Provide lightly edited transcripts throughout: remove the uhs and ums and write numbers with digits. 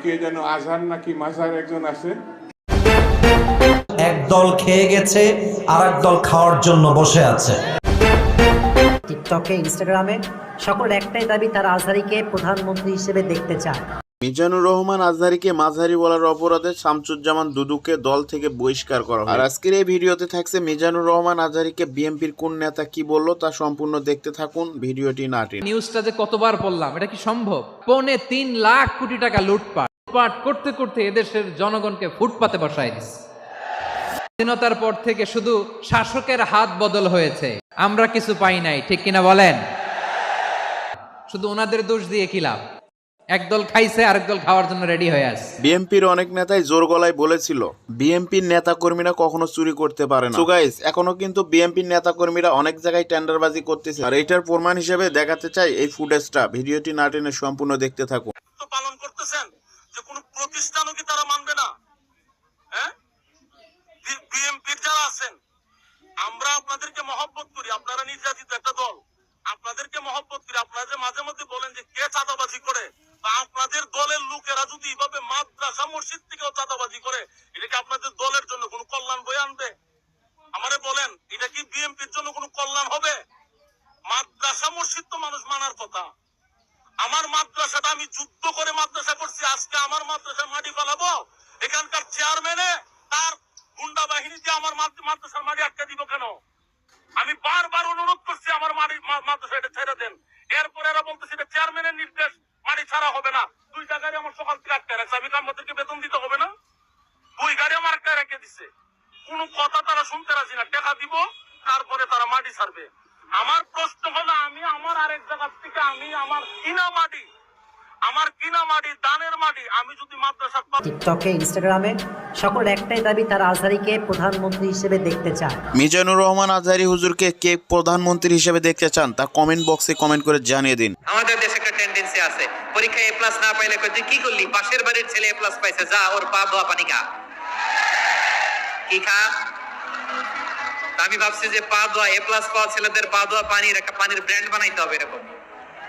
কে যেন আজহার নাকি মাঝার একজন আছে, একদল খেয়ে গেছে আর একদল খাওয়ার জন্য বসে আছে। টিকটকে, ইনস্টাগ্রামে সকলের একটাই দাবি, তারা আজহারীকে প্রধানমন্ত্রী হিসেবে দেখতে চায়। মিজানুর রহমান আজহারীকে মাঝারি বলার অপরাধে শামসুজ্জামান দুদুকে দল থেকে বহিষ্কার করা হয়। আর আজকের এই ভিডিওতে থাকছে মিজানুর রহমান আজহারীকে বিএনপির কোন নেতা কি বললো তা সম্পূর্ণ দেখতে থাকুন, ভিডিওটি না টেনে। নিউজটা যে কতবার পড়লাম, এটা কি সম্ভব? 3.25 লাখ কোটি টাকা লুটপাট করতে করতে এদেশের জনগণকে ফুটপাতে বসায় দিচ্ছে। স্বাধীনতার পর থেকে শুধু শাসকের হাত বদল হয়েছে, আমরা কিছু পাই নাই, ঠিক কিনা বলেন? শুধু ওনাদের দোষ দিয়ে কি লাভ? একদল খাইছে, আরেকদল খাওয়ার জন্য রেডি হয়ে আছে। বিএনপির অনেক নেতাই জোর গলায় বলেছিল বিএনপির নেতা কর্মীরা কখনো চুরি করতে পারে না। সো গাইস, এখনো কিন্তু বিএনপির নেতা কর্মীরা অনেক জায়গায় টেন্ডারবাজি করতেছে, আর এটার প্রমাণ হিসেবে দেখাতে চাই এই ফুটেজটা। ভিডিওটি না টেনে সম্পূর্ণ দেখতে থাকুন। পালন করতেছেন যে কোন প্রতিষ্ঠানও কি তারা মানবে না? হ্যাঁ, বিএনপির যারা আছেন, আমরা আপনাদেরকে মহব্বত করি, আপনারা নির্যাতিত একটা দল, আপনাদেরকে মহব্বত করি। আপনারা যে মাঝে মধ্যে বলেন যে কে চাঁদাবাজি করে, বা আপনাদের দলের লোকেরা যদি এইভাবে মাদ্রাসা মসজিদ থেকেও চাঁদাবাজি করে, এটা কি আপনাদের দলের জন্য কোনো কল্যাণ বয়ে আনবে? আমারে বলেন, এটা কি বিএনপির জন্য কোনো কল্যাণ হবে? মাদ্রাসা মসজিদ তো মানুষ মানার কথা। আমার মাদ্রাসাটা আমি যুদ্ধ করে মাদ্রাসা করছি, আজকে আমার মাদ্রাসার মাটি ফেলাবো? এখানকার চেয়ারম্যানে তার গুন্ডা বাহিনী দিয়ে আমার মাদ্রাসার মাটি আটকে দিব কেন? আমি বারবার অনুরোধ করছি আমার মাদ্রাসা এটা ছেড়ে দেন। এরপরে এরা বলতেছে এটা চেয়ারম্যানের নির্দেশ, মাটি ছাড়া হবে না। 2টা গাড়ি আমার সকাল থেকে আটকে রাখছে, আমি আমাদেরকে বেতন দিতে হবে না? 2 গাড়ি আমার আটকে রেখে দিচ্ছে, কোনো কথা তারা শুনতে রাজি না। টাকা দিব, তারপরে তারা মাটি ছাড়বে। আমার প্রশ্ন হলো, আমি আমার আরেক জায়গা থেকে আমি আমার কিনা মাটি দানের মাটি আমি যদি মাদ্রাসা। টিকটকে, ইনস্টাগ্রামে সকলের একটাই দাবি, তারা আজহারীকে প্রধানমন্ত্রী হিসেবে দেখতে চায়। মিজানুর রহমান আজহারী হুজুরকে কে প্রধানমন্ত্রী হিসেবে দেখতে চান তা কমেন্ট বক্সে কমেন্ট করে জানিয়ে দিন। আমাদের দেশে একটা টেন্ডেন্সি আছে, পরীক্ষায় এ প্লাস না পাইলে তুই কি করলি? পাশের বাড়ির ছেলে এ প্লাস পাইছে, যা ওর পা ধোয়া পানি খা। কি খা? আমি ভাবছি যে পা ধোয়া, এ প্লাস পাওয়া ছেলেদের পা ধোয়া পানির একটা পানির ব্র্যান্ড বানাইতে হবে, এরকম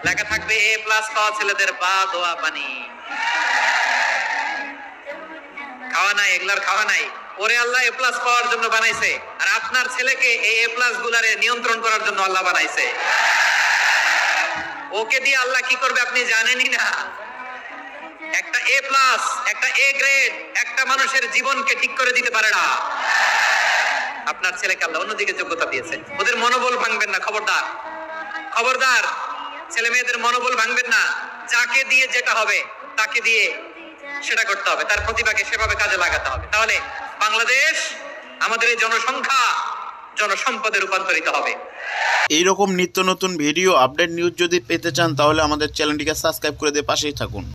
লেখা থাকবে এ প্লাস পাওয়া ছেলেদের পা ধোয়া পানি। খাওয়া নাই, এগুলার খাওয়া নাই। ওরে আল্লাহ এ প্লাস পাওয়ার জন্য বানাইছে, আর আপনার ছেলেকে এই এ প্লাস গুলারে নিয়ন্ত্রণ করার জন্য আল্লাহ বানাইছে। ওকে দিয়ে আল্লাহ কি করবে আপনি জানেনই না। একটা এ প্লাস, একটা এ গ্রেড একটা মানুষের জীবনকে ঠিক করে দিতে পারে না। আপনার ছেলেকে আল্লাহ অন্যদিকে যোগ্যতা দিয়েছে। ওদের মনোবল ভাঙবেন না, খবরদার খবরদার। ছেলে মেয়েদের মনোবল ভাঙবেন না। যাকে দিয়ে যেটা হবে তাকে দিয়ে সেটা করতে হবে, তার প্রতিভাকে সেভাবে কাজে লাগাতে হবে। তাহলে বাংলাদেশ, আমাদের এই জনসংখ্যা জনসম্পদে রূপান্তরিত হবে। এইরকম নিত্য নতুন ভিডিও আপডেট নিউজ যদি পেতে চান তাহলে আমাদের চ্যানেলটিকে সাবস্ক্রাইব করে দিয়ে পাশেই থাকুন।